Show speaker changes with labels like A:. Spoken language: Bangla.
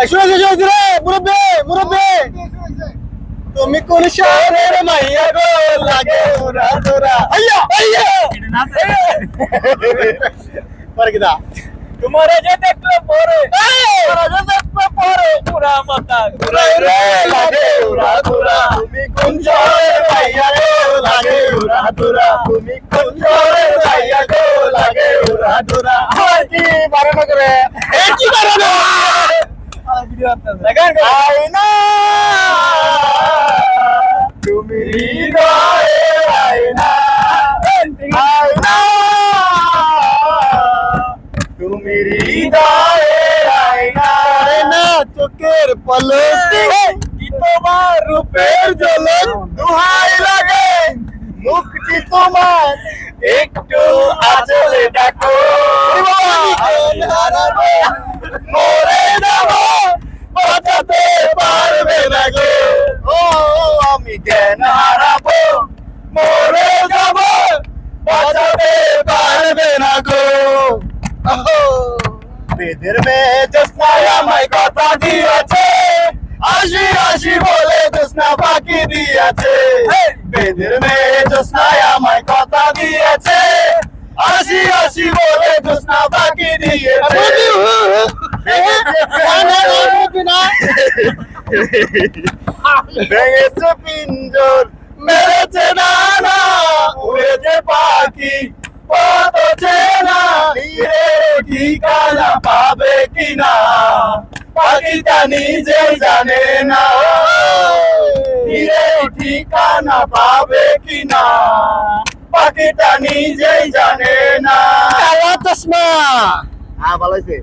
A: শুনেছি রে মুরব্বি মুরব্বি, তুমি কোন শহরের মাইয়া গো লাগে উড়া ধরা আইয়া আইয়া পরে কি দা তোমারে যে দেখলে পরে পুরা মাথা ঘুরাই রে লাগে উড়া ধরা। তুমি কোন শহরের মাইয়া গো লাগে উড়া ধরা, তুমি কোন শহরের মাইয়া গো লাগে উড়া ধরা। কি বারণ করে কি বারণ ভিডিও আসছে আয়না তুমি হৃদয়ে আয়না আয়না তুমি হৃদয়ে আয়না না চোখের পলকে কি তোমার রূপের ঝলক দুহাই লাগে মুখটি তোমার একটু আঁচলে ডাকো মরে যাব বাঁচাতে পারবে না গো। ও আমি জ্ঞান হারাবো মরে যাব বাঁচাতে পারবে না গো। বেদের মেয়ে জোৎস্নায় আমায় কথা দিয়েছে, আসি আসি বলে জোৎস্না ফাঁকি দিয়েছে। বেদের মেয়ে জোৎস্নায় আমায় কথা দিয়েছে, আসি আসি বলে জোৎস্না ফাঁকি দিয়েছে। ভেঙেছে পিঞ্জর মেরেছে নানা উড়েছে পাখি কত চেনা ঠিকানা পাবে কিনা পাখিটা নিজেই জানে না ঠিকানা পাবে কিনা পাখিটা নিজেই জানে না। চশমা ভালো হয়েছে।